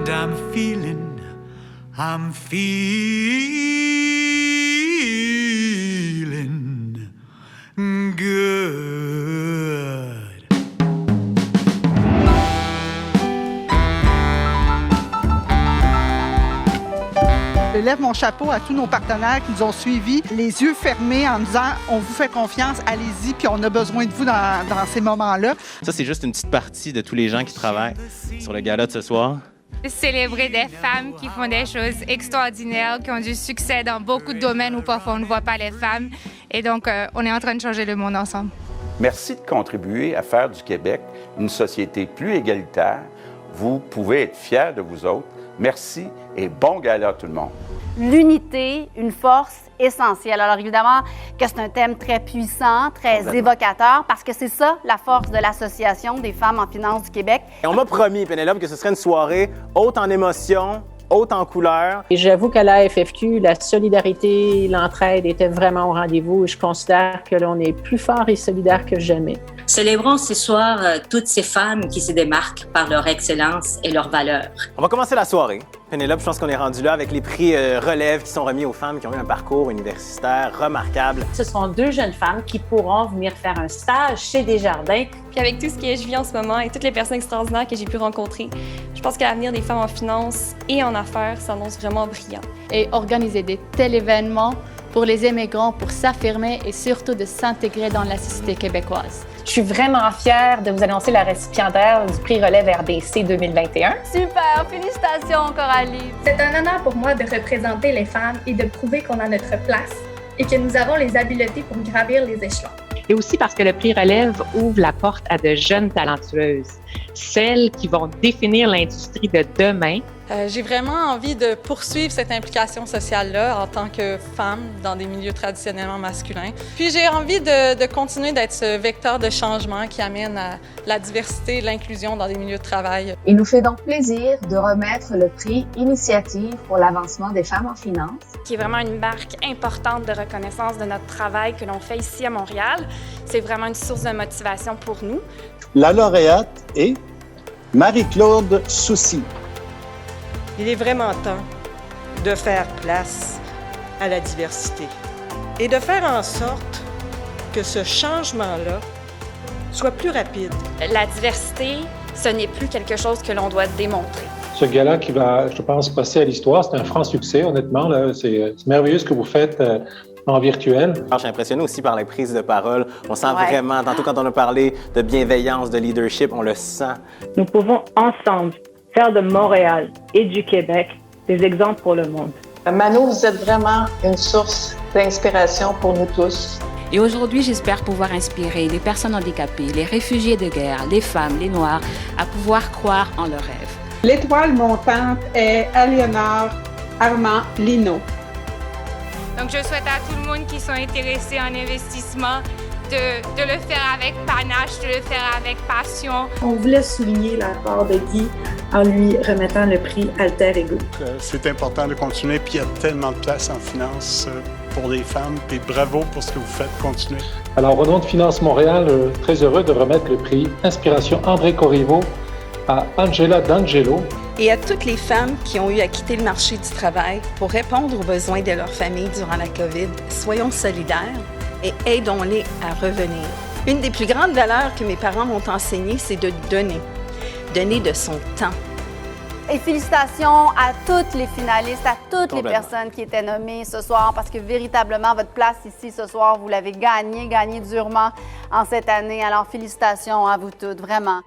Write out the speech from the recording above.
and I'm feeling good. Je lève mon chapeau à tous nos partenaires qui nous ont suivis, les yeux fermés en disant « On vous fait confiance, allez-y, puis on a besoin de vous dans ces moments-là. » Ça, c'est juste une petite partie de tous les gens qui travaillent sur le gala de ce soir. Célébrer des femmes qui font des choses extraordinaires, qui ont du succès dans beaucoup de domaines où parfois on ne voit pas les femmes. Et donc, on est en train de changer le monde ensemble. Merci de contribuer à faire du Québec une société plus égalitaire. Vous pouvez être fiers de vous autres. Merci et bon gala à tout le monde. L'unité, une force essentielle. Alors évidemment que c'est un thème très puissant, très évocateur, parce que c'est ça la force de l'Association des femmes en finance du Québec. Et on m'a promis, Pénélope, que ce serait une soirée haute en émotions, haute en couleurs. Et j'avoue qu'à la FFQ, la solidarité, l'entraide étaient vraiment au rendez-vous et je considère que l'on est plus fort et solidaire que jamais. Célébrons ce soir toutes ces femmes qui se démarquent par leur excellence et leurs valeurs. On va commencer la soirée. Pénélope, je pense qu'on est rendu là avec les prix relève qui sont remis aux femmes qui ont eu un parcours universitaire remarquable. Ce sont 2 jeunes femmes qui pourront venir faire un stage chez Desjardins. Puis avec tout ce que je vis en ce moment et toutes les personnes extraordinaires que j'ai pu rencontrer, je pense que l'avenir des femmes en finance et en affaires s'annonce vraiment brillant. Et organiser des tels événements pour les immigrants, pour s'affirmer et surtout de s'intégrer dans la société québécoise. Je suis vraiment fière de vous annoncer la récipiendaire du prix Relève RDC 2021. Super! Félicitations, Coralie! C'est un honneur pour moi de représenter les femmes et de prouver qu'on a notre place et que nous avons les habiletés pour gravir les échelons. Et aussi parce que le prix Relève ouvre la porte à de jeunes talentueuses, celles qui vont définir l'industrie de demain. J'ai vraiment envie de poursuivre cette implication sociale-là en tant que femme dans des milieux traditionnellement masculins. Puis j'ai envie de continuer d'être ce vecteur de changement qui amène à la diversité et l'inclusion dans des milieux de travail. Il nous fait donc plaisir de remettre le prix Initiative pour l'avancement des femmes en finance. Qui est vraiment une marque importante de reconnaissance de notre travail que l'on fait ici à Montréal. C'est vraiment une source de motivation pour nous. La lauréate est Marie-Claude Soucy. Il est vraiment temps de faire place à la diversité et de faire en sorte que ce changement-là soit plus rapide. La diversité, ce n'est plus quelque chose que l'on doit démontrer. Ce gala qui va, je pense, passer à l'histoire, c'est un franc succès, honnêtement. Là, c'est merveilleux ce que vous faites en virtuel. Je suis impressionné aussi par les prises de parole. On sent vraiment, tantôt quand on a parlé de bienveillance, de leadership, on le sent. Nous pouvons ensemble faire de Montréal et du Québec des exemples pour le monde. Mano, vous êtes vraiment une source d'inspiration pour nous tous. Et aujourd'hui, j'espère pouvoir inspirer les personnes handicapées, les réfugiés de guerre, les femmes, les Noirs, à pouvoir croire en leurs rêves. L'étoile montante est Aliénor Armand Lino. Donc, je souhaite à tout le monde qui sont intéressés en investissement de le faire avec panache, de le faire avec passion. On voulait souligner l'apport de Guy en lui remettant le prix Alter Ego. C'est important de continuer, puis il y a tellement de place en finance pour les femmes, puis bravo pour ce que vous faites, continuez. Alors, au nom de Finance Montréal, très heureux de remettre le prix Inspiration André Corriveau à Angela D'Angelo. Et à toutes les femmes qui ont eu à quitter le marché du travail pour répondre aux besoins de leur famille durant la COVID, soyons solidaires et aidons-les à revenir. Une des plus grandes valeurs que mes parents m'ont enseignées, c'est de donner. Donner de son temps. Et félicitations à toutes les finalistes, à toutes les personnes qui étaient nommées ce soir, parce que véritablement, votre place ici ce soir, vous l'avez gagnée durement en cette année. Alors, félicitations à vous toutes, vraiment.